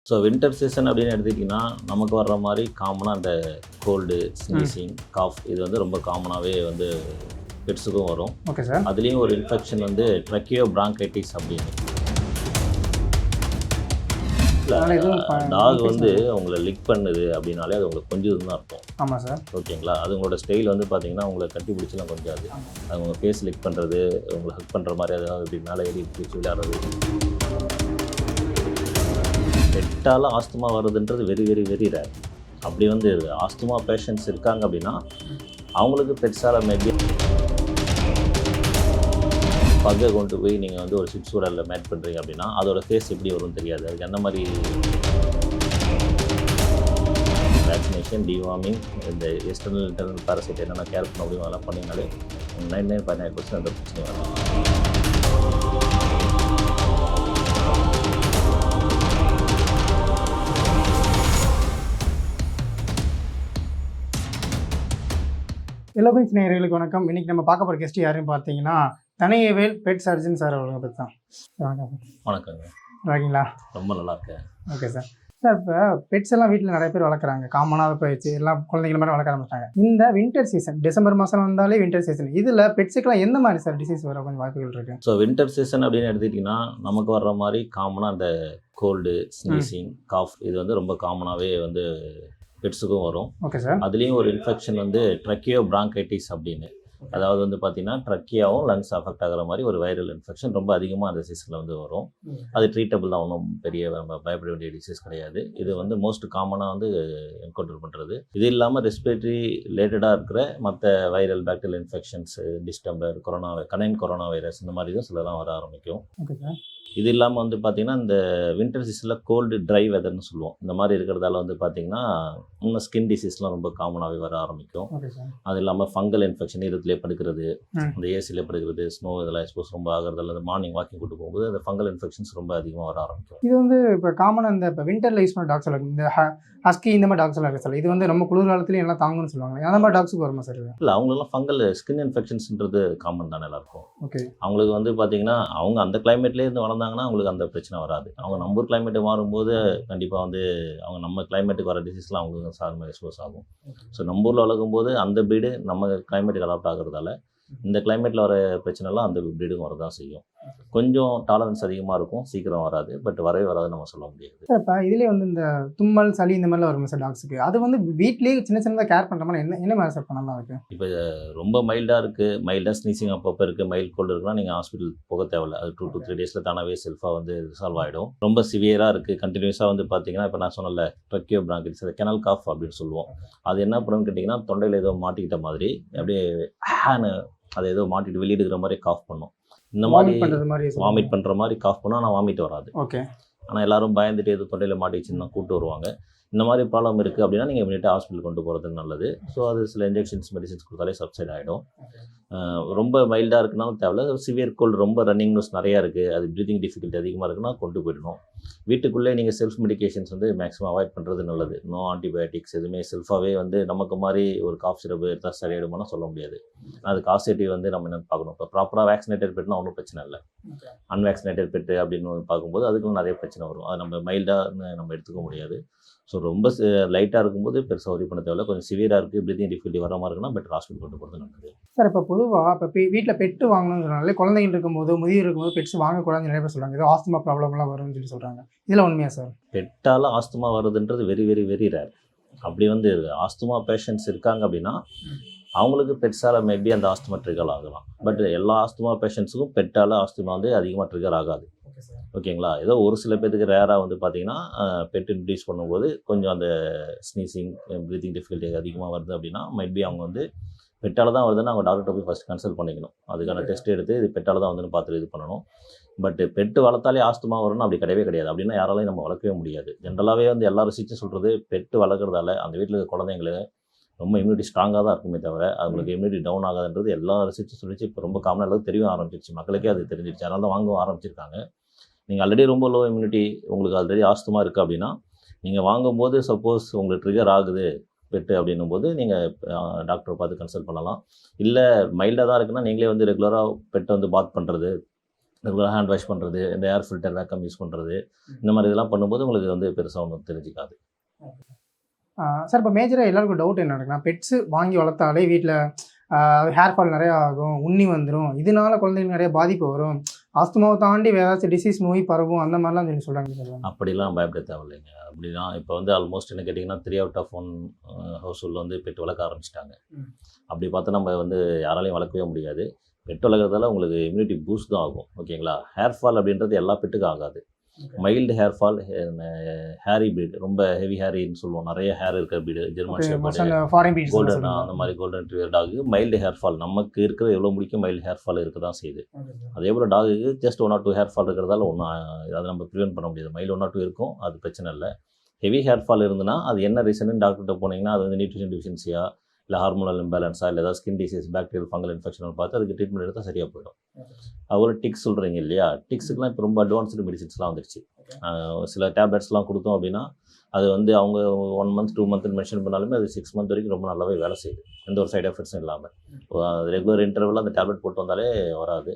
So winter season அப்படின்னு எடுத்துக்கிட்டிங்கன்னா நமக்கு வர்ற மாதிரி காமனாக அந்த கோல்டு ஸ்னீசிங் காஃப் இது வந்து ரொம்ப காமனாகவே வந்து பெட்ஸுக்கும் வரும். Okay sir. அதுலேயும் ஒரு இன்ஃபெக்ஷன் வந்து ட்ரக்கியோ பிராங்கைட்டிஸ் அப்படின்னு. டாக் வந்து உங்களை லிக் பண்ணுது அப்படின்னாலே அது உங்களுக்கு கொஞ்சம் தான் அர்த்தம். ஆமாம் சார். ஓகேங்களா, அது உங்களோட ஸ்டைல் வந்து பார்த்தீங்கன்னா உங்களை கட்டி பிடிச்சலாம் கொஞ்சாது. அது உங்கள் ஃபேஸ் லிக் பண்ணுறது, உங்களை ஹக் பண்ணுற மாதிரி அதாவது இப்படி மேலே ஏறி பிடிச்சி விளையாடுறது. பெட்டால் ஆஸ்துமா வருதுன்றது வெரி வெரி வெரி ரேர். அப்படி வந்து ஆஸ்துமா பேஷண்ட்ஸ் இருக்காங்க அப்படின்னா அவங்களுக்கு பெட்ஸால் மேபி பக்கை கொண்டு போய் நீங்கள் வந்து ஒரு சிப்ஸ் சூடலில் மேட் பண்ணுறீங்க அப்படின்னா அதோட ஃபேஸ் எப்படி வரும்னு தெரியாது. அதுக்கு அந்த மாதிரி வேக்சினேஷன், டிவார்மிங், இந்த எக்ஸ்டர்னல் இன்டர்னல் பேரசைட் என்னென்ன கேர் பண்ண முடியும் அதெல்லாம் பண்ணினாலே 99.9% அந்த பிரச்சனை வரும். எல்லோபின்ஸ் நேயர்களுக்கு வணக்கம். இன்னைக்கு நம்ம பார்க்க போகிற கெஸ்ட் யாருன்னு பார்த்தீங்கன்னா தனியவேல் பெட் சர்ஜன் சார் அவங்களை பற்றி தான். வணக்கம். வணக்கங்க. இருக்கீங்களா? ரொம்ப நல்லா இருக்கேன். Okay sir. சார், இப்போ பெட்ஸ் எல்லாம் வீட்டில் நிறைய பேர் வளர்க்குறாங்க, காமனாக போயிடுச்சு, எல்லாம் குழந்தைங்கள மாதிரி வளர்க்க ஆரம்பிச்சிட்டாங்க. இந்த வின்டர் சீசன், டிசம்பர் மாதம் வந்தாலே வின்டர் சீசன், இதில் பெட்ஸுக்கெல்லாம் எந்த மாதிரி சார் டிசீஸ் வர கொஞ்சம் வாய்ப்புகள் இருக்குது? ஸோ வின்டர் சீசன் அப்படின்னு எடுத்துக்கிட்டிங்கன்னா நமக்கு வர்ற மாதிரி காமனாக அந்த கோல்டு ஸ்னீசிங் காஃப் இது வந்து ரொம்ப காமனாகவே வந்து பெட்ஸுக்கும் வரும். Okay sir. அதுலேயும் ஒரு இன்ஃபெக்ஷன் வந்து ட்ரக்கியோ பிராங்கைட்டிஸ் அப்படின்னு, அதாவது வந்து பார்த்தீங்கன்னா ட்ரக்கியாவும் லங்ஸ் அஃபெக்ட் ஆகிற மாதிரி ஒரு வைரல் இன்ஃபெக்ஷன் ரொம்ப அதிகமாக அந்த சீசனில் வந்து வரும். அது ட்ரீட்டபிள் தான், ஒன்றும் பெரிய பயப்பட வேண்டிய டிசீஸ் கிடையாது. இது வந்து மோஸ்ட் காமனாக வந்து என்கவுண்டர் பண்ணுறது. இது இல்லாமல் ரெஸ்பிரேட்டரி ரிலேட்டடாக இருக்கிற மற்ற viral bacterial infections, distemper, corona virus இந்த மாதிரி தான் சிலலாம் வர ஆரம்பிக்கும். Okay sir. இது இல்லாமல் வந்து பார்த்திங்கன்னா இந்த வின்டர் சீசனில் கோல்டு ட்ரை வெதர்னு சொல்லுவோம். இந்த மாதிரி இருக்கிறதால வந்து பார்த்திங்கன்னா இன்னும் ஸ்கின் டிசீஸ்லாம் ரொம்ப காமனாகவே வர ஆரம்பிக்கும். அது இல்லாமல் ஃபங்கல் இன்ஃபெக்ஷன், இருத்துலேயே படுக்கிறது, இந்த ஏசியில் படுக்கிறது, ஸ்னோ இதெல்லாம் எக்ஸ்போஸ் ரொம்ப ஆகிறதால அந்த மார்னிங் வாக்கிங் கூட்டு போகும்போது அந்த ஃபங்கல் இன்ஃபெக்ஷன்ஸ் ரொம்ப அதிகமாக வர ஆரம்பிக்கும். இது வந்து இப்போ காமனாக இந்த இப்போ வின்டரில் யூஸ் பண்ண டாக்ஸ் எல்லாம் இந்த ஹஸ்கி இந்த மாதிரி டாக்ஸ் எல்லாம் இருக்குது சார். இது வந்து ரொம்ப குளிர் காலத்துலேயும் எல்லாம் தாங்குன்னு சொல்லுவாங்க. அந்த மாதிரி டாக்ஸுக்கு வருமா சார்? இல்லை, அவங்களெல்லாம் ஃபங்கல் ஸ்கின் இன்ஃபெக்ஷன்ஸ்ன்றது காமன் தானே எல்லாருக்கும். ஓகே. அவங்களுக்கு வந்து பார்த்திங்கன்னா அவங்க அந்த கிளைமேட்லேயே இருந்து வளர்ந்தாங்கன்னா அவங்களுக்கு அந்த பிரச்சனை வராது. அவங்க நம்ம கிளைமேட்டு மாறும்போது கண்டிப்பாக வந்து அவங்க நம்ம கிளைமேட்டுக்கு வர டிசீஸ்லாம் அவங்களுக்கு சாதாரணமாக எக்ஸ்போஸ் ஆகும். ஸோ நம்ம ஊரில் வளர்க்கும் போது அந்த ப்ரீடு நம்ம கிளைமேட்டுக்கு அடாப்ட் ஆகிறதால இந்த கிளைமேட்டில் வர பிரச்சனைலாம் அந்த ப்ரீடுக்கும் வரதான் செய்யும். கொஞ்சம் டாலரன்ஸ் அதிகமாக இருக்கும், சீக்கிரம் வராது, பட் வரவே வராதுன்னு நம்ம சொல்ல முடியாது. சார், இப்போ இதிலே வந்து இந்த தும்மல், சளி இந்த மாதிரிலாம் வரும் சார் டாக்ஸுக்கு. அது வந்து வீட்லேயே சின்ன சின்னதாக கேர் பண்ணுற மாதிரி என்ன மாதிரி சார் பண்ணலாம் இருக்குது? இப்போ ரொம்ப மைல்டாக இருக்குது, மைல்டாக ஸ்னீசிங் அப்பப்போ இருக்குது, மைல்ட் கோல்டு இருக்குன்னா நீங்கள் ஹாஸ்பிட்டல் போக தேவையில்லை. அது 2 to 3 டேஸில் தானாகவே செல்ஃபாக வந்து ரிசால்வ் ஆகிடும். ரொம்ப சிவியராக இருக்குது, கண்டினியூஸாக வந்து பார்த்தீங்கன்னா இப்போ நான் சொன்னல ட்ரக்கியோ பிராங்கைட்டிஸ், அது கெனல் காஃப் அப்படின்னு சொல்லுவோம். அது என்ன பண்ணுன்னு கேட்டிங்கன்னா தொண்டையில் ஏதோ மாட்டிக்கிட்ட மாதிரி அப்படியே அதை ஏதோ மாட்டிட்டு வெளியிடுகிற மாதிரி காஃப் பண்ணும். இந்த மாதிரி வாமிட் பண்ணுற மாதிரி காஃப் பண்ணும், ஆனால் வாமிட் வராது. ஓகே. ஆனால் எல்லாரும் பயந்துட்டு எது தொண்டையில் மாட்டிச்சுன்னா கூப்பிட்டு வருவாங்க. இந்த மாதிரி ப்ராப்ளம் இருக்குது அப்படின்னா நீங்கள் இமீடியட்டாக ஹாஸ்பிட்டல் கொண்டு போகிறது நல்லது. ஸோ அது சில இன்ஜெக்ஷன்ஸ், மெடிசின்ஸ் கொடுத்தாலே சப்சைட் ஆகிடும். ரொம்ப மைல்டாக இருக்குனாலும் தேவையில்ல. சிவியர் கோல்டு, ரொம்ப ரன்னிங் நியூஸ் நிறையா இருக்குது, அது ப்ரீதிங் டிஃபிகல்ட்டி அதிகமாக இருக்குன்னா கொண்டு போயிடணும். வீட்டுக்குள்ளே நீங்கள் செல்ஃப் மெடிக்கேஷன்ஸ் வந்து மேக்ஸிமம் அவாய்ட் பண்ணுறது நல்லது. நோ ஆன்டிபயோட்டிக்ஸ் எதுவுமே செல்ஃபாகவே வந்து நமக்கு மாதிரி ஒரு காஃப் சிரப் எடுத்தால் சரியாயிடுமானா சொல்ல முடியாது. அது காசேட்டிவ் வந்து நம்ம என்னென்னு பார்க்கணும். இப்போ ப்ராப்பராக வேக்சினேட்டட் பெட்னா ஒன்றும் பிரச்சனை இல்லை. அன்வேக்சினேட்டட் பெட்டு அப்படின்னு பார்க்கும்போது அதுக்கும் நிறைய பிரச்சனை வரும். அது நம்ம மைல்டாக நம்ம எடுத்துக்க முடியாது. ஸோ ரொம்ப லைட்டாக இருக்கும்போது பெருசாக ஒரி பண்ண தேவையில்ல. கொஞ்சம் சிவியராக இருக்குது, ப்ரீதிங் டிஃபிகல்ட்டி வர மாதிரி இருக்குன்னா பெட்டர் ஹாஸ்பிட்டல் கொண்டு போகிறது நல்லது. சார், இப்போ பொதுவாக இப்போ வீட்டில் பெட்டு வாங்கணும்னு சொன்னாலே குழந்தைங்க இருக்கும்போது, முதியோர் இருக்கும்போது பெட்ஸ் வாங்கக்கூடாதுன்னு நிறைய பேர் சொல்கிறாங்க. ஏதோ ஆஸ்துமா ப்ராப்ளம்லாம் வரும்னு சொல்லி சொல்கிறாங்க. இதெல்லாம் உண்மையா சார்? பெட்டால் ஆஸ்துமா வருதுன்றது வெரி வெரி வெரி ரேர். அப்படி வந்து ஆஸ்துமா பேஷண்ட்ஸ் இருக்காங்க அப்படின்னா அவங்களுக்கு பெட்ஸால் மேபி அந்த ஆஸ்துமா ட்ரிகர் ஆகலாம். பட் எல்லா ஆஸ்துமா பேஷண்ட்ஸுக்கும் பெட்டால் ஆஸ்துமா வந்து அதிகமாக ட்ரிகர் ஆகாது. ஓகேங்களா? ஏதோ ஒரு சில பேருக்கு ரேராக வந்து பார்த்திங்கன்னா பெட் இன்ட்ரடியூஸ் பண்ணும்போது கொஞ்சம் அந்த ஸ்னீசிங், ப்ரீத்திங் டிஃபிகல்ட்டி அதிகமாக வருது அப்படின்னா மைட் பி அவங்க வந்து பெட்டால் தான் வருதுன்னு அவங்க டாக்டர்கிட்ட போய் ஃபஸ்ட் கன்சல்ட் பண்ணிக்கணும். அதுக்கான டெஸ்ட் எடுத்து இது பெட்டால் தான் வந்துன்னு பார்த்துட்டு இது பண்ணணும். பட் பெட்டு வளர்த்தாலே ஆஸ்துமா வரும்னு அப்படி கிடையவே கிடையாது. அப்படின்னா யாராலையும் நம்ம வளர்க்கவே முடியாது. ஜென்ரலாகவே வந்து எல்லா ரிசர்ச்சும் சொல்கிறது பெட்டு வளர்க்குறதால அந்த வீட்டில் இருக்க குழந்தைங்களுக்கு ரொம்ப இம்யூனிட்டி ஸ்ட்ராங்காக தான் இருக்குமே தவிர அவங்களுக்கு இம்யூனிட்டி டவுன் ஆகாதுன்றது எல்லா ரிசர்ச்சும் சொல்லிச்சு. இப்போ ரொம்ப காமனாக எல்லாரும் தெரிய ஆரம்பிச்சிருச்சு, மக்களுக்கே அது தெரிஞ்சிருச்சு. அதனால தான் வாங்க ஆரம்பிச்சிருக்காங்க. நீங்கள் ஆல்ரெடி ரொம்ப லோ இம்யூனிட்டி, உங்களுக்கு ஆல்ரெடி ஆஸ்துமா இருக்குது அப்படின்னா நீங்கள் வாங்கும்போது சப்போஸ் உங்களுக்கு ட்ரிகர் ஆகுது பெட்டு அப்படின்னும் போது நீங்கள் டாக்டரை பார்த்து கன்சல்ட் பண்ணலாம். இல்லை மைல்டாக தான் இருக்குன்னா நீங்களே வந்து ரெகுலராக பெட்டை வந்து பாத் பண்ணுறது, ரெகுலராக ஹேண்ட் வாஷ் பண்ணுறது, இந்த ஏர் ஃபில்டர் வேக்கம் யூஸ் பண்ணுறது, இந்த மாதிரி இதெல்லாம் பண்ணும்போது உங்களுக்கு வந்து பெருசாக ஒன்றும் தெரிஞ்சிக்காது. சார் இப்போ மேஜராக எல்லாருக்கும் டவுட் என்ன இருக்குன்னா, பெட்ஸு வாங்கி வளர்த்தாலே வீட்டில் ஹேர் ஃபால் நிறையா ஆகும், உண்ணி வந்துடும், இதனால குழந்தைங்களுக்கு நிறைய பாதிப்பு வரும், ஆஸ்துமாவை தாண்டி வேறு ஏதாச்சும் டிசீஸ் நோய் பரவும், அந்த மாதிரிலாம் சொல்லி சொல்கிறாங்க. அப்படிலாம் பயப்பட தேவையில்லைங்க. அப்படின்னா இப்போ வந்து ஆல்மோஸ்ட் என்ன கேட்டிங்கன்னா 3 அவுட் ஆஃப் 1 ஹவுஸ் ஹோல்டில் வந்து பெட் வளர்க்க ஆரம்பிச்சிட்டாங்க. அப்படி பார்த்தா நம்ம வந்து யாராலையும் வளர்க்கவே முடியாது. பெட் வளர்க்குறதால உங்களுக்கு இம்யூனிட்டி பூஸ்ட் தான் ஆகும். ஓகேங்களா? ஹேர் ஃபால் அப்படின்றது எல்லா பெட்டுக்கும் ஆகாது. Mild hair fall, hairy breed, ரொம்ப ஹெவி ஹேரின்னு சொல்லுவோம், நிறைய ஹேர் இருக்கிற breed, German shepherd, foreign breeds golden, அந்த மாதிரி golden retriever dog mild hair fall. நமக்கு இருக்கிற எவ்வளோ முடிக்கும் மைல்டு ஹேர் ஃபால் இருக்க தான் செய்யுது. அதே போல் டாகுக்கு ஜஸ்ட் 1 or 2 ஹேர் ஃபால் இருக்கிறதால ஒன்றும் அதை நம்ம ப்ரிவென்ட் பண்ண முடியாது. மைல்டு 1 or 2 இருக்கும், அது பிரச்சனை இல்லை. ஹெவி ஹேர் ஃபால் இருந்துன்னா அது என்ன ரீசன்னு டாக்டர்கிட்ட போனீங்கன்னா அது வந்து நியூட்ரிஷன் டிஃபிஷியன்சியா, இல்லை ஹார்மோனல் இம்பேலன்ஸா, இல்லை ஏதாவது skin disease, bacterial fungal infection பார்த்து அதுக்கு ட்ரீட்மெண்ட் எடுத்தால் சரியாக போயிடும். அதுபோல் டிக்ஸ் சொல்கிறீங்க இல்லையா, டிக்ஸுக்குலாம் இப்போ ரொம்ப அட்வான்ஸ்டு மெடிசின்ஸ்லாம் வந்துருச்சு. சில டேப்லெட்ஸ்லாம் கொடுத்தோம் அப்படின்னா அது வந்து அவங்க 1 month 2 month மென்ஷன் பண்ணாலுமே அது 6 month வரைக்கும் ரொம்ப நல்லாவே வேலை செய்யுது, எந்த ஒரு சைட் எஃபெக்ட்ஸும் இல்லாமல். ரெகுலர் இன்டர்வலில் அந்த டேப்லெட் போட்டு வந்தாலே வராது.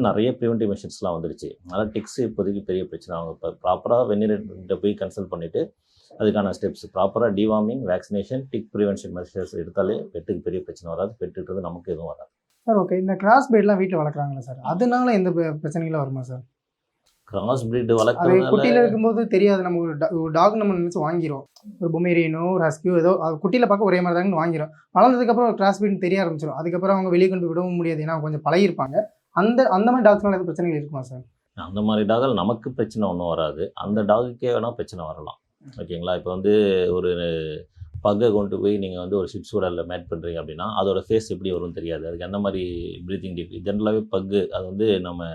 நிறைய ப்ரிவென்டிவ் மெஷர்ஸ்லாம் வந்துருச்சு. அதனால் டிக்ஸ் இப்போதைக்கு பெரிய பிரச்சனை. அவங்க இப்போ ப்ராப்பராக வென்னிரேட்டர்கிட்ட போய் கன்சல்ட் பண்ணிவிட்டு அதுக்கான ஸ்டெப்ஸ் ப்ராப்பராக deworming, vaccination, tick prevention measures எடுத்தாலே பெட்டுக்கு பெரிய பிரச்சனை வராது. பெட்டுன்றது நமக்கு எதுவும் வராது. சார் ஓகே, இந்த கிராஸ் பீட்லாம் வீட்டில் வளர்க்குறாங்களா சார், அதனால எந்த பிரச்சனைகளும் வருமா சார்? கிராஸ் பிரீடு அது வளர்க்குறதுனால குட்டியில் இருக்கும்போது தெரியாது, நம்ம ஒரு டாக் நம்ம நினச்சி வாங்கிடும், ஒரு பொமேரியனோ ஒரு ஹஸ்கியோ ஏதோ அது குட்டியில் பார்க்க ஒரே மாதிரி தாங்கன்னு வாங்கிடும். வளர்ந்ததுக்கப்புறம் கிராஸ் பீட்னு தெரிய ஆரம்பிச்சிடும். அதுக்கப்புறம் அவங்க வெளியே கொண்டு போய் விடவும் முடியாது, ஏன்னா கொஞ்சம் பழகிருப்பாங்க. அந்த மாதிரி டாக்ஸ்னால எதுவும் பிரச்சனைகள் இருக்குமா சார்? அந்த மாதிரி டாகால் நமக்கு பிரச்சனை ஒன்றும் வராது. அந்த டாகுக்கே வேணால் பிரச்சனை வரலாம். ஓகேங்களா? இப்போ வந்து ஒரு பக்கை கொண்டு போய் நீங்கள் வந்து ஒரு ஷிட்ஸோட மேட் பண்ணுறீங்க அப்படின்னா அதோட ஃபேஸ் எப்படி வரும்னு தெரியாது. அதுக்கு அந்த மாதிரி ப்ரீத்திங் டிஃப் ஜென்ரலாகவே பக்கு அது வந்து நம்ம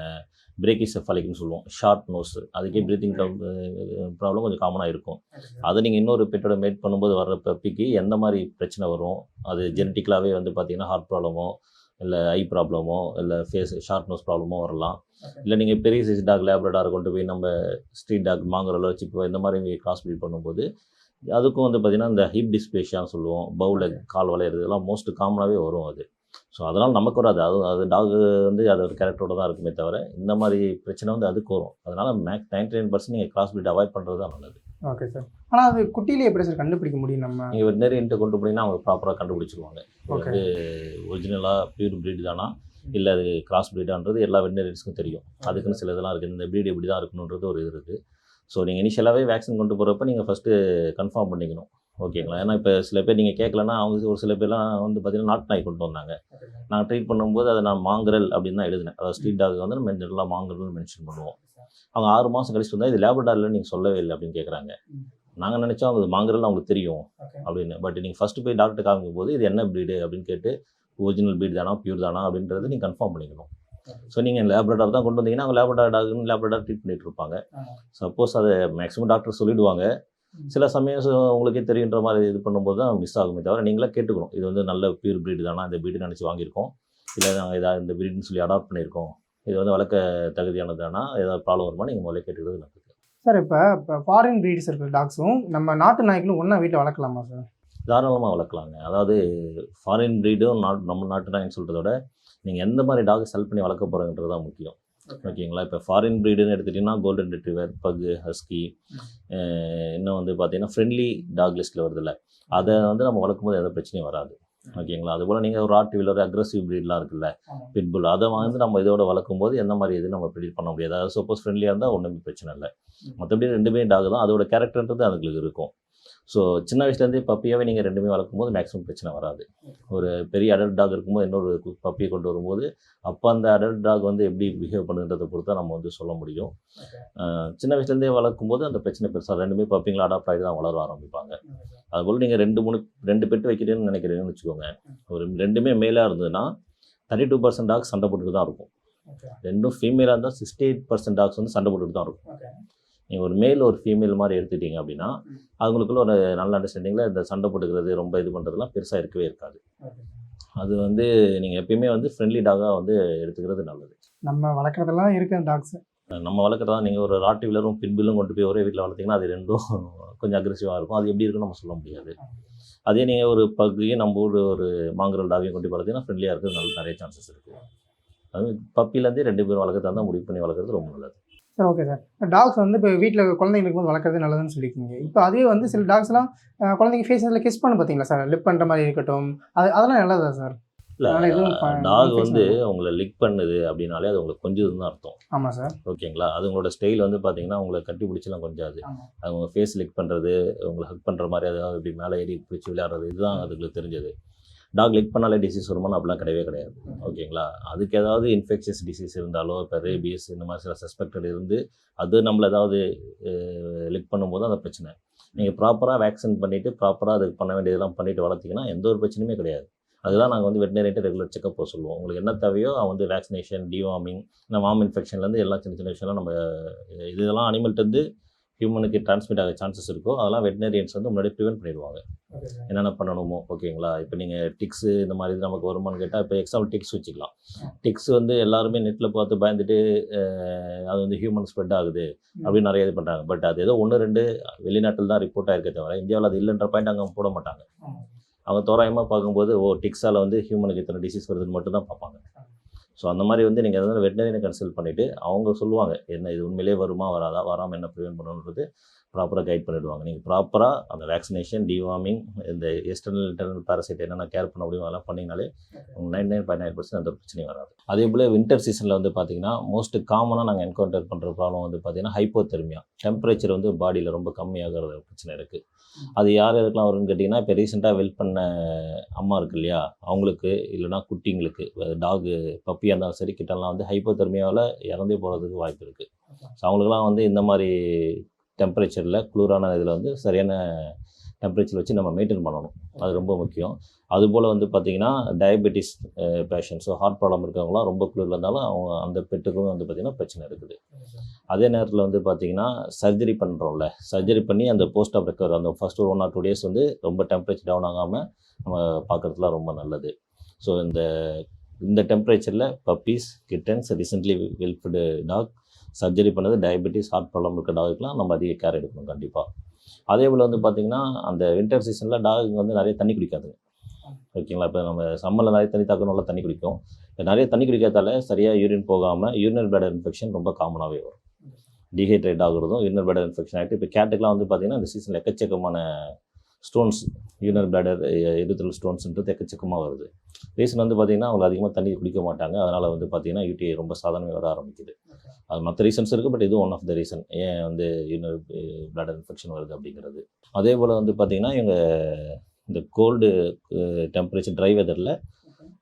பிரேக்கிசெஃபாலிக்னு சொல்லுவோம், ஷார்ட் நோஸ், அதுக்கே ப்ரீத்திங் ப்ராப்ளம் கொஞ்சம் காமனாக இருக்கும். அதை நீங்கள் இன்னொரு பெட்டோட மேட் பண்ணும்போது வர்ற பப்பிக்கு எந்த மாதிரி பிரச்சனை வரும், அது ஜெனட்டிக்கலாகவே வந்து பார்த்திங்கன்னா ஹார்ட் ப்ராப்ளமோ, இல்லை ஐ ப்ராப்ளமோ, இல்லை ஃபேஸ் ஷார்ட் நோஸ் ப்ராப்ளமோ வரலாம். இல்லை நீங்கள் பெரிய சைஸ் டாக் லேப்ரடாரை கொண்டு போய் நம்ம ஸ்ட்ரீட் டாக் மாங்குரலோ சிப்போ இந்த மாதிரி கிராஸ் ப்ரீட் பண்ணும்போது அதுக்கும் வந்து பார்த்திங்கன்னா இந்த ஹிப் டிஸ்பிளேஷியான்னு சொல்லுவோம், பவுலில் கால் வளையிறது, இதெல்லாம் மோஸ்ட் காமனாகவே வரும் அது. ஸோ அதனால் நமக்கு வராது. அது டாகு வந்து அதோட கேரக்டரோட தான் இருக்குமே தவிர இந்த மாதிரி பிரச்சனை வந்து அதுக்கு வரும். அதனால் 99% நீங்கள் கிராஸ் பீட் அவாய்ட் பண்ணுறது தான் நல்லது. Okay sir. ஆனால் அது குட்டியிலே எப்படி சார் கண்டுபிடிக்க முடியும்? நம்ம நீங்கள் வெட்னரின்ட்டு கொண்டு போனீங்கன்னா அவங்க ப்ராப்பராக கண்டுபிடிச்சிருவாங்க. வந்து ஒரிஜினலாக பியூர் ப்ரீடு தானா இல்லை அது கிராஸ் ப்ரீடான்றது எல்லா வெட்னரிஸ்க்கும் தெரியும். அதுக்குன்னு சில இதெல்லாம் இருக்குது, இந்த ப்ரீடு எப்படி தான் இருக்கணுன்றது ஒரு இது இருக்குது. ஸோ நீங்கள் இனிஷியலாகவே வேக்சின் கொண்டு போகிறப்ப நீங்கள் ஃபஸ்ட்டு கன்ஃபார்ம் பண்ணிக்கணும். ஓகேங்களா? ஏன்னா இப்போ சில பேர் நீங்கள் கேட்கலன்னா அவங்க ஒரு சில பேர்லாம் வந்து பார்த்திங்கன்னா நாட்டு நாய் கொண்டு வந்தாங்க. நான் ட்ரீட் பண்ணும்போது அதை நான் மாங்கரல் அப்படின்னு தான் எழுதினேன். அதாவது ஸ்ட்ரீட் டாக் வந்து நம்ம ஜென்ரலாக மாங்கரல்னு மென்ஷன் பண்ணுவோம். அவங்க 6 மாதம் கழிச்சு வந்தால் இது லேப்ரடாரில் நீங்கள் சொல்லவே இல்லை அப்படின்னு கேட்குறாங்க. நாங்கள் நினச்சோம் அது மாங்கரல் அவங்களுக்கு தெரியும் அப்படின்னு. பட் நீங்கள் ஃபஸ்ட்டு போய் டாக்டர் காமிக்கும் போது இது என்ன ப்ரீடு அப்படின்னு கேட்டு ஒரிஜினல் ப்ரீட் தானா பியூர் தானா அப்படின்றது நீங்கள் கன்ஃபார்ம் பண்ணிக்கணும். ஸோ நீங்கள் லேப்ரடார் தான் கொண்டு வந்தீங்கன்னா அவங்க லேப்ரடார் ட்ரீட் பண்ணிகிட்டு இருப்பாங்க. சப்போஸ் அதை மேக்ஸிமம் டாக்டர் சொல்லிவிடுவாங்க. சில சமயம் உங்களுக்கே தெரியுன்ற மாதிரி இது பண்ணும்போது தான் மிஸ் ஆகுமே தவிர நீங்களாக கேட்டுக்கணும், இது வந்து நல்ல பியூர் ப்ரீடு தானா, இந்த ப்ரீடு நினச்சி வாங்கியிருக்கோம், இல்லை நாங்கள் ஏதாவது இந்த ப்ரீடுன்னு சொல்லி அடாப்ட் பண்ணியிருக்கோம், இது வந்து வளர்க்க தகுதியானது தானா, ஏதாவது ப்ராப்ளம் வருமா நீங்கள் முதல்ல கேட்டுக்கிறது நல்லது. சார் இப்போ ஃபாரின் ப்ரீட்ஸ் இருக்கிற டாக்ஸும் நம்ம நாட்டு நாய்களும் ஒன்றா வீட்டில் வளர்க்கலாமா சார்? தாராளமாக வளர்க்கலாங்க. அதாவது ஃபாரின் ப்ரீடும் நம்ம நாட்டு நாய்ன்னு சொல்கிறத விட நீங்கள் எந்த மாதிரி டாக் செல் பண்ணி வளர்க்க போகிறதுன்றது தான் முக்கியம். ஓகேங்களா? இப்போ ஃபாரின் ப்ரீடுன்னு எடுத்துகிட்டிங்கன்னா கோல்டன் ரிட்ரீவர், பக்கு, ஹஸ்கி, இன்னும் வந்து பார்த்திங்கன்னா ஃப்ரெண்ட்லி டாக் லிஸ்ட்டில் வருதில்ல, அதை வந்து நம்ம வளர்க்கும்போது எந்த பிரச்சனையும் வராது. ஓகேங்களா? அதுபோல் நீங்கள் ஒரு ராட் வீலர், அக்ரெசிவ் ப்ரீட்லாம் இருக்குல்ல, பிட்புல், அதை வந்து நம்ம இதோட வளர்க்கும்போது எந்த மாதிரி இது நம்ம ப்ரிடிக்ட் பண்ண முடியாது. அதாவது சப்போஸ் ஃப்ரெண்ட்லியாக இருந்தால் ஒன்றுமே பிரச்சனை இல்லை. மற்றபடி 2மே டாக் தான், அதோட கேரக்டர்ன்றது அதுங்களுக்கு இருக்கும். ஸோ சின்ன வயசுலேருந்தே பப்பியாகவே நீங்கள் 2மே வளர்க்கும்போது மேக்ஸிமம் பிரச்சனை வராது. ஒரு பெரிய அடல்ட் டாக் இருக்கும்போது இன்னொரு பப்பியை கொண்டு வரும்போது அப்போ அந்த அடல்ட் டாக் வந்து எப்படி பிஹேவ் பண்ணுன்றதை பொறுத்து நம்ம வந்து சொல்ல முடியும். சின்ன வயசுலேருந்தே வளர்க்கும்போது அந்த பிரச்சனை பெருசாக 2மே பப்பிங்களை அடாப்ட் ஆகி தான் வளர ஆரம்பிப்பாங்க. அதுபோல் நீங்கள் 2 பெட்டு வைக்கிறீங்கன்னு நினைக்கிறீங்கன்னு வச்சுக்கோங்க, ஒரு 2மே மேலாக இருந்ததுன்னா 32% டாக்ஸ் சண்டை போட்டுட்டு தான் இருக்கும். 2ம் ஃபீமேலாக இருந்தால் 68% டாக்ஸ் வந்து சண்டை போட்டுட்டு தான் இருக்கும். நீங்கள் ஒரு மேல் ஒரு ஃபீமேல் மாதிரி எடுத்துக்கிட்டீங்க அப்படின்னா அவங்களுக்குள்ள ஒரு நல்ல அண்டர்ஸ்டாண்டிங்கில் இந்த சண்டை போட்டுக்கிறது ரொம்ப இது பண்ணுறதுலாம் பெருசாக இருக்கவே இருக்காது. அது வந்து நீங்கள் எப்பயுமே வந்து ஃப்ரெண்ட்லி டாகாக வந்து எடுத்துக்கிறது நல்லது. நம்ம வளர்க்குறதெல்லாம் இருக்குது டாக்ஸு. நம்ம வளர்க்குறதா நீங்கள் ஒரு ராட் வீலரும் பிட்புல்லும் கொண்டு போய் ஒரே வீட்டில் வளர்த்திங்கன்னா அது 2ம் கொஞ்சம் அக்ரெசிவாக இருக்கும். அது எப்படி இருக்குன்னு நம்ம சொல்ல முடியாது. அதே நீங்கள் ஒரு பக்கையும் நம்ம ஒரு மாங்கரல் டாகையும் கொண்டு போய் வளர்த்திங்கன்னா ஃப்ரெண்ட்லியாக இருக்கிறது நிறைய சான்சஸ் இருக்குது. அது பப்பிலேருந்தே 2 பேரும் வளர்க்குறதா இருந்தால் முடிவு பண்ணி வளர்க்குறது ரொம்ப நல்லது. Sir okay sir. டாக்ஸ் வந்து இப்போ வீட்டில் குழந்தைங்க இருக்கும்போது வளர்க்குறது நல்லதுன்னு சொல்லியிருக்கீங்க. இப்போ அதுவே வந்து சில டாக்ஸ்லாம் குழந்தைங்க ஃபேஸில் கிஸ் பண்ண பார்த்தீங்களா சார், லிப் பண்ணுற மாதிரி இருக்கட்டும், அதெல்லாம் நல்லதா சார்? இல்லை, அதனால எதுவும் டாக் infection வந்து ஆகுமா? உங்களை லிக் பண்ணுது அப்படின்னாலே அது உங்களுக்கு கொஞ்சம் தான் அர்த்தம். ஆமாம் சார். ஓகேங்களா? அது உங்களோட ஸ்டைல் வந்து பார்த்தீங்கன்னா உங்களை கட்டி பிடிச்சலாம் கொஞ்சாது. ஆமாம். அது உங்கள் ஃபேஸ் லிக் பண்ணுறது, உங்களை ஹக் பண்ணுற மாதிரி அதாவது இப்படி மேலே ஏறி பிடிச்சி விளையாடுறது, இதுதான் அதுக்கு தெரிஞ்சது. டாக் லிக் பண்ணாலே டிசீஸ் வருமானு அப்படிலாம் கிடையவே கிடையாது. ஓகேங்களா? அதுக்கு ஏதாவது இன்ஃபெக்ஷஸ் டிசீஸ் இருந்தாலோ, இப்போ ரேபியஸ் இந்த மாதிரி சில சஸ்பெக்டட் இருந்து அது நம்மள ஏதாவது லிக் பண்ணும்போது அந்த பிரச்சனை. நீங்கள் ப்ராப்பராக வேக்சின் பண்ணிவிட்டு ப்ராப்பராக அதுக்கு பண்ண வேண்டியதெல்லாம் பண்ணிவிட்டு வளர்த்திங்கன்னா எந்த ஒரு பிரச்சனையுமே கிடையாது. அதுதான் நாங்கள் வந்து வெட்டினரிட்ட ரெகுலர் செக்கப் போக சொல்லுவோம். உங்களுக்கு என்ன தேவையோ அவன் வந்து வேக்சினேஷன், டிவார்மிங், இந்த வார்ம் இன்ஃபெக்ஷன்லேருந்து எல்லாம் சின்ன சின்ன விஷயம்லாம் நம்ம இதெல்லாம் அனிமல்கிட்டருந்து ஹியூமனுக்கு டிரான்ஸ்மிட் ஆக சான்சஸ் இருக்கோ அதெல்லாம் வெட்டினரியன்ஸ் வந்து முன்னாடி ப்ரிவென்ட் பண்ணிடுவாங்க. என்னென்ன பண்ணணுமோ. ஓகேங்களா? இப்போ நீங்கள் டிக்ஸு இந்த மாதிரி இது நமக்கு வருமானு கேட்டால், இப்போ எக்ஸாம்பிள் டிக்ஸ் வச்சுக்கலாம். டிக்ஸ் வந்து எல்லாருமே நெட்டில் பார்த்து பயந்துட்டு அது வந்து ஹியூமன் ஸ்ப்ரெட் ஆகுது அப்படின்னு நிறைய இது பண்ணுறாங்க. பட் அது ஏதோ 1, 2 வெளிநாட்டில் தான் ரிப்போர்ட் ஆயிருக்கே தவிர இந்தியாவில் அது இல்லைன்ற பாயிண்ட் அங்கே போட மாட்டாங்க. அவங்க தோராயமாக பார்க்கும்போது டிக்ஸால் வந்து ஹியூமனுக்கு இத்தனை டிசீஸ் வருதுன்னு மட்டும் தான் பார்ப்பாங்க. ஸோ அந்த மாதிரி வந்து நீங்கள் எதாவது வெட்டினரியை கன்சல்ட் பண்ணிவிட்டு அவங்க சொல்லுவாங்க என்ன இது உண்மையிலே வருமா வராதா, வராமல் என்ன ப்ரிவென்ட் பண்ணணுன்றது ப்ராப்பராக கைட் பண்ணிவிடுவாங்க. நீங்கள் ப்ராப்பராக அந்த வேக்சினேஷன், டிவார்மிங், இந்த எக்ஸ்டர்னல் இன்டர்னல் பேரசைட் என்னென்ன கேர் பண்ண முடியும் அதெல்லாம் பண்ணிங்கனாலே 99.9% அந்த பிரச்சனையும் வராது. அதே போல் வின்டர் சீசனில் வந்து பார்த்திங்கன்னா மோஸ்ட் காமனாக நாங்கள் என்கவுண்டர் பண்ணுற ப்ராப்ளம் வந்து பார்த்திங்கன்னா ஹைப்போதெர்மியா. டெம்பரேச்சர் வந்து பாடியில் ரொம்ப கம்மியாகிற பிரச்சனை இருக்குது. அது யார் யாருக்கெல்லாம் வரும்னு கேட்டிங்கன்னா, இப்போ ரீசெண்டாக வெல் பண்ண அம்மா இருக்கு இல்லையா, அவங்களுக்கு இல்லைனா குட்டிங்களுக்கு டாகு பப்பியாக இருந்தாலும் சரி கிட்டலாம் வந்து ஹைப்போதெர்மியாவில் இறந்தே போகிறதுக்கு வாய்ப்பு இருக்குது. ஸோ அவங்களுக்குலாம் வந்து இந்த மாதிரி டெம்பரேச்சரில் குளிரான இதில் வந்து சரியான டெம்பரேச்சர் வச்சு நம்ம மெயின்டைன் பண்ணணும். அது ரொம்ப முக்கியம். அதுபோல் வந்து பார்த்திங்கன்னா டயபெட்டிஸ் பேஷண்ட்ஸோ ஹார்ட் ப்ராப்ளம் இருக்கவங்களாம் ரொம்ப குளிரில் இருந்தாலும் அவங்க அந்த பெட்டுக்கும் வந்து பார்த்திங்கன்னா பிரச்சனை இருக்குது. அதே நேரத்தில் வந்து பார்த்திங்கன்னா சர்ஜரி பண்ணுறோம்ல, சர்ஜரி பண்ணி அந்த போஸ்ட் ஆஃப் ரெக்கவர் அந்த ஃபஸ்ட் 1 or 2 days வந்து ரொம்ப டெம்பரேச்சர் டவுன் ஆகாமல் நம்ம பார்க்குறதுலாம் ரொம்ப நல்லது. ஸோ இந்த டெம்பரேச்சரில் பப்பீஸ், கிட்டன்ஸ், ரீசென்ட்லி வெல்ஃபுடு டாக் சர்ஜரி பண்ணது டயபெட்டிஸ், ஹார்ட் ப்ராப்ளம் இருக்க டாகுக்கெலாம் நம்ம அதிக கேர் எடுக்கணும் கண்டிப்பாக. அதே போல் வந்து பார்த்திங்கன்னா அந்த வின்டர் சீசனில் டாகுங்க வந்து நிறைய தண்ணி குடிக்காதுங்க. ஓகேங்களா? இப்போ நம்ம சம்மரில் நிறைய தண்ணி தாக்கம் நல்லா தண்ணி குடிக்கும். இப்போ நிறைய தண்ணி குடிக்காதால சரியாக யூரின் போகாமல் யூரினரி பிளாடர் இன்ஃபெக்ஷன் ரொம்ப காமனாகவே வரும். டீஹைட்ரேட் ஆகுறதும் யூரினரி பிளாடர் இன்ஃபெக்ஷன் ஆகிட்டு இப்போ கேட்டுக்கெலாம் வந்து பார்த்திங்கன்னா இந்த சீசனில் எக்கச்சக்கமான ஸ்டோன்ஸ், யூரினரி பிளாடர் எரித்ரல் ஸ்டோன்ஸ்ன்றது எக்கச்சக்கமாக வருது. ரீசன் வந்து பார்த்திங்கன்னா அவங்க அதிகமாக தண்ணி குடிக்க மாட்டாங்க. அதனால் வந்து பார்த்திங்கன்னா யூடிஐ ரொம்ப சாதாரணமாக வர ஆரம்பிக்குது. அது மற்ற ரீசன்ஸ் இருக்குது, பட் இது ஒன் ஆஃப் த ரீசன் ஏன் வந்து யூரினரி பிளாடர் இன்ஃபெக்ஷன் வருது அப்படிங்கிறது. அதே போல் வந்து பார்த்திங்கன்னா இவங்க இந்த கோல்டு டெம்பரேச்சர் ட்ரை வெதரில்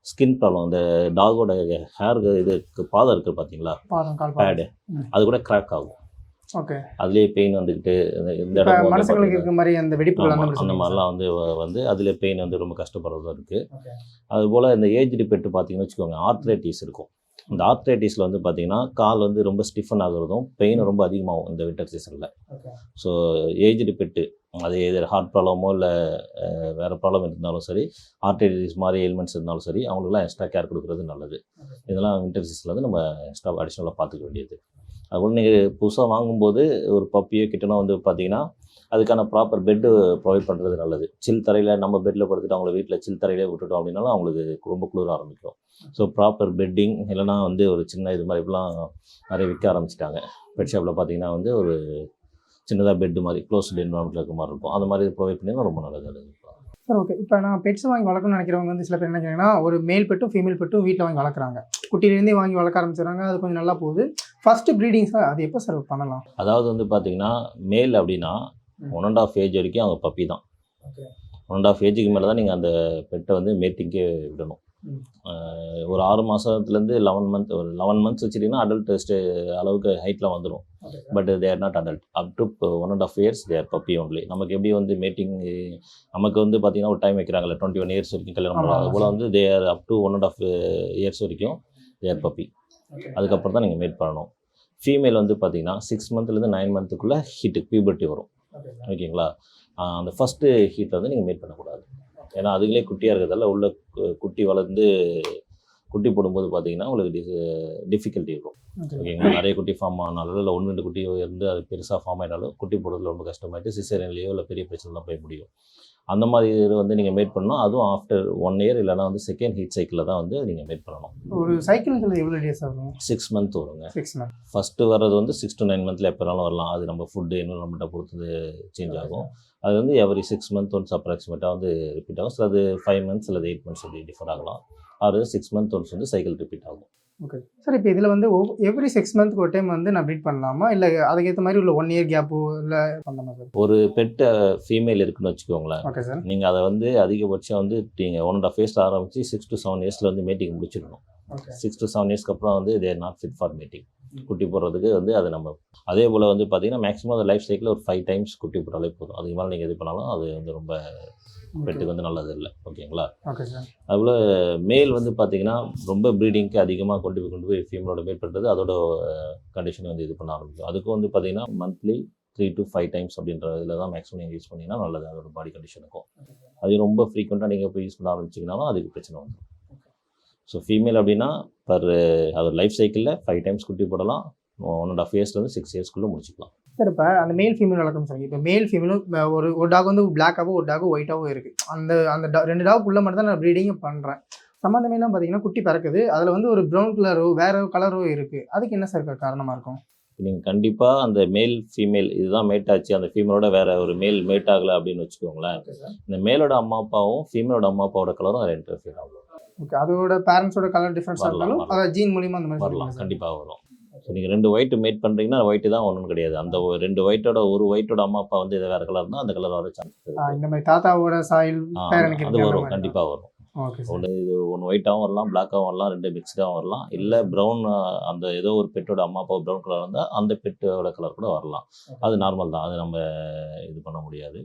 ஸ்கின் ப்ராப்ளம், இந்த டாகோட ஹேர் இது பாதம் இருக்குது பார்த்தீங்களா, பேடு, அது கூட கிராக் ஆகும். ஓகே. அதுலேயே பெயின் வந்துக்கிட்டு இந்த இடம் மனசுகளுக்கு இருக்க மாதிரி அந்த வெடிப்புகள் அந்த மாதிரிலாம் வந்து அதில் பெயின் வந்து ரொம்ப கஷ்டப்படுறதும் இருக்குது. அதுபோல் இந்த ஏஜ்டு பெட்டு பார்த்தீங்கன்னு வச்சுக்கோங்க, ஆர்த்ரைட்டிஸ் இருக்கும். இந்த ஆர்த்ரைட்டிஸில் வந்து பார்த்திங்கன்னா கால் வந்து ரொம்ப ஸ்டிஃபன் ஆகுறதும் பெயின் ரொம்ப அதிகமாகும் இந்த வின்டர் சீசனில். ஸோ ஏஜ்டு பெட்டு அது எது ஹார்ட் ப்ராப்ளமோ இல்லை வேறு ப்ராப்ளம் இருந்தாலும் சரி, ஆர்த்ரைட்டிஸ் மாதிரி எலிமெண்ட்ஸ் இருந்தாலும் சரி, அவங்களுக்குலாம் எக்ஸ்ட்ரா கேர் கொடுக்குறது நல்லது. இதெல்லாம் வின்டர் சீசனில் வந்து நம்ம எக்ஸ்ட்ரா அடிஷ்னலாக பார்த்துக்க வேண்டியது. அதுபோல் நீங்கள் புதுசாக வாங்கும்போது ஒரு பப்பியோ கிட்டனோ வந்து பார்த்திங்கன்னா அதுக்கான ப்ராப்பர் பெட்டு ப்ரொவைட் பண்ணுறது நல்லது. சில் தரையில் நம்ம பெட்டில் படுத்துட்டு அவங்கள வீட்டில் சில் தரையிலே விட்டுட்டோம் அப்படின்னாலும் அவங்களுக்கு ரொம்ப குளிர ஆரம்பிக்கும். ஸோ ப்ராப்பர் பெட்டிங் இல்லைனா வந்து ஒரு சின்ன இது மாதிரி இப்படிலாம் நிறைய விற்க ஆரம்பிச்சிட்டாங்க. பெட் ஷாப்பில் பார்த்திங்கன்னா வந்து ஒரு சின்னதாக பெட்டு மாதிரி க்ளோஸ்டு என்வரான்மெண்ட்டில் இருக்க மாதிரி இருக்கும். அந்த மாதிரி ப்ரொவைட் பண்ணிங்கன்னா ரொம்ப நல்லது. Sir okay. இப்போ நான் பெட்ஸ் வாங்கி வளர்க்கணும்னு நினைக்கிறவங்க வந்து சில பேர் என்ன நினைக்கிறாங்கன்னா, ஒரு மேல் பெட்டும் ஃபீமேல் பெட்டும் வீட்டில் வாங்கி வளர்க்குறாங்க. குட்டியிலேருந்தே வாங்கி வளர்க்க ஆரம்பிச்சிடுறாங்க. அது கொஞ்சம் நல்லா போகுது. ஃபஸ்ட்டு ப்ரீடிங்ஸாக அது எப்போ சார் பண்ணலாம்? அதாவது வந்து பார்த்திங்கன்னா மேல் அப்படின்னா 1.5 ஏஜ் வரைக்கும் அவங்க பப்பி தான். 1.5 ஏஜுக்கு மேலே தான் நீங்கள் அந்த பெட்டை வந்து மேட்டிங்கே விடணும். ஒரு 6 மாதத்துலேருந்து 11 மந்த்ஸ் வச்சுட்டிங்கன்னா அடல்ட் அளவுக்கு ஹைட்டில் வந்துடும். But they are not adult. Up to 1.5 years they are puppy only. நமக்கு எப்படி வந்து மேட்டிங் நமக்கு வந்து பார்த்திங்கன்னா ஒரு டைம் வைக்கிறாங்கல்ல 21 years வரைக்கும் கல்யாணம் பண்ணுறாங்க. அதுபோல் வந்து they are up to 1.5 years வரைக்கும் தே ஆர் பப்பி. அதுக்கப்புறம் தான் நீங்கள் மேட் பண்ணணும். ஃபீமேல் வந்து பார்த்திங்கன்னா 6 monthலேருந்து 9 monthக்குள்ளே பியூபர்ட்டி வரும். ஓகேங்களா? அந்த ஃபஸ்ட்டு ஹீட்டை வந்து நீங்கள் மேட் பண்ணக்கூடாது. ஏன்னா அதுகளே குட்டியாக இருக்கிறதால உள்ள குட்டி வளர்ந்து குட்டி போடும்போது பார்த்தீங்கன்னா உங்களுக்கு டிஃபிகல்ட்டி இருக்கும். ஓகேங்களா, நிறைய குட்டி ஃபார்ம் ஆனாலும் இல்லை 1-2 குட்டி இருந்து அது பெருசாக ஃபார்ம் ஆகினாலும் குட்டி போடுறதுல ரொம்ப கஷ்டமாயிட்டு சிசேரியன்லேயோ இல்லை பெரிய பிரச்சனைலாம் போய் முடியும். அந்த மாதிரி இது வந்து நீங்கள் மேட் பண்ணணும். அதுவும் ஆஃப்டர் 1 இயர் இல்லைனா வந்து செகண்ட் ஹீட் சைக்கிளில் தான் வந்து நீங்கள் மேட் பண்ணணும். ஒரு சைக்கிள் எவ்வளோ டேஸ் ஆகும்? 6 மந்த் வருங்க. 6 மந்த். ஃபஸ்ட்டு வர்றது வந்து 6 to 9 மந்த்தில் எப்போனாலும் வரலாம். அது நம்ம ஃபுட்டு என்விரான்மெண்ட்டை பொறுத்து சேஞ்ச் ஆகும். அது வந்து எவரி 6 மந்த் ஒன்ஸ் அப்ராக்சிமேட்டாக வந்து ரிப்பீட் ஆகும். ஸோ அது 5 மந்த்ஸ் அல்லது 8 மந்த்ஸ் அப்படி டிஃபர் ஆகலாம். அது 6 மந்த் ஒன்ஸ் வந்து சைக்கிள் ரிப்பீட் ஆகும். Okay sir. இப்போ இதில் வந்து எவ்ரி 6 மந்த்க்கு ஒரு டைம் வந்து நான் ப்ரீட் பண்ணலாமா, இல்லை அதுக்கேற்ற மாதிரி உள்ள 1 இயர் கேப்போ இல்லை பண்ணலாமா சார்? ஒரு பெட்டு ஃபீமேல் இருக்குன்னு வச்சுக்கோங்களேன். Okay sir. நீங்கள் அதை வந்து அதிகபட்சம் வந்து நீங்கள் 1.5 இயர்ஸ் ஆரம்பித்து 6 to 7 இயர்ஸில் வந்து மீட்டிங் முடிச்சிடணும். ஓகே. 6 to 7 இயர்ஸ்க்கு அப்புறம் வந்து தேர் நாட் ஃபிட் ஃபார் மீட்டிங். குட்டி போடுறதுக்கு வந்து அது நம்ம அதே போல் வந்து பார்த்தீங்கன்னா மேக்ஸிமம் அந்த லைஃப் சைக்கிள் ஒரு 5 டைம்ஸ் குட்டி போட்டாலே போதும். அதுக்கு மேலே நீங்கள் இது பண்ணாலும் அது வந்து ரொம்ப பெட்டுக்கு வந்து நல்லது இல்லை. ஓகேங்களா. Okay sir. அதுபோல் மேல் வந்து பார்த்தீங்கன்னா ரொம்ப ப்ரீடிங்க்கு அதிகமாக கொண்டு போய் ஃபீமேலோட மேட் பண்ணுறது அதோட கண்டிஷனை வந்து இது பண்ண ஆரம்பிக்கும். அதுக்கும் வந்து பார்த்தீங்கன்னா மந்த்லி 3 to 5 டைம்ஸ் அப்படின்ற இதில் தான் மேக்ஸிமம் நீங்கள் யூஸ் பண்ணிங்கன்னா நல்லது அதோட பாடி கண்டிஷனுக்கும். அது ரொம்ப ஃப்ரீக்வெண்ட்டாக நீங்கள் போய் யூஸ் பண்ண ஆரம்பிச்சிங்கனாலும் அதுக்கு பிரச்சனை வந்துடும். ஸோ ஃபீமேல் அப்படின்னா அது லைஃப் சைக்கிளில் 5 டைம்ஸ் குட்டி போடலாம். 1.5 இயர்ஸ்லேருந்து 6 இயர்ஸ்க்குள்ளே முடிச்சிக்கலாம். சார் இப்போ அந்த மேல் ஃபீமேல் வளர்க்கணும் சார். இப்போ மேல் ஃபீமேலும் ஒரு டாக் வந்து பிளாக்காகவும் ஒரு டாக் ஒயிட்டாகவும் இருக்குது. அந்த 2 டாக் உள்ள மட்டும் தான் நான் ப்ரீடிங் பண்ணுறேன். சம்மந்தமேலாம் பார்த்தீங்கன்னா குட்டி பறக்குது, அதில் வந்து ஒரு ப்ரௌன் கலரோ வேறு கலரோ இருக்குது. அதுக்கு என்ன சார் காரணமாக இருக்கும்? நீங்கள் கண்டிப்பாக அந்த மேல் ஃபீமேல் இதுதான் மேட் ஆச்சு, அந்த ஃபீமேலோட வேறு ஒரு மேல் மேட் ஆகலை அப்படின்னு வச்சுக்கோங்களேன். இந்த மேலோட அம்மா அப்பாவும் ஃபீமேலோட அம்மா அப்பாவோட கலரும் அதில் இன்டர்ஃபியர் ஆகும். ஓகே. அதோட பேரண்ட்ஸோட கலர் டிஃப்ரென்ஸ் இருந்தாலும் அதை ஜீன் மூலிமா அந்த மாதிரி வரலாம், கண்டிப்பாக வரும். ஸோ நீங்கள் 2 ஒயிட் மேட் பண்ணுறீங்கன்னா ஒயிட்டு தான் ஒன்றும் கிடையாது. அந்த 2 ஒயிட்டோட ஒரு ஒயிட்டோட அம்மா அப்பா வந்து இது வேறு கலர் தான் அந்த கலர் வர சான்ஸ் இந்த மாதிரி தாத்தாவோட சாயில் பேரனுக்கு அது வரும், கண்டிப்பாக வரும். ஓகே. இது ஒன்று ஒயிட்டாகவும் வரலாம், பிளாக்காகவும் வரலாம், 2 மிக்ஸ்டாகவும் வரலாம். இல்லை ப்ரௌன் அந்த ஏதோ ஒரு பெட்டோட அம்மா அப்பா ப்ரௌன் கலர் இருந்தால் அந்த பெட்டோட கலர் கூட வரலாம். அது நார்மல் தான், அது நம்ம இது பண்ண முடியாது.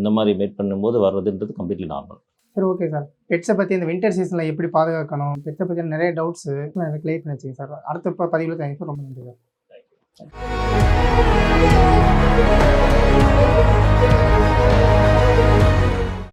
இந்த மாதிரி மேட் பண்ணும்போது வர்றதுன்றது கம்ப்ளீட்லி நார்மல். சரி, ஓகே சார். பெட்ஸை பற்றி இந்த வின்டர் சீசனில் எப்படி பாதுகாக்கணும், பெட்ஸை பற்றி நிறைய டவுட்ஸு எனக்கு கிளியர் பண்ணி வச்சுங்க சார். அடுத்த பதிவில் தேங்க்யூ, ரொம்ப நன்றி சார்.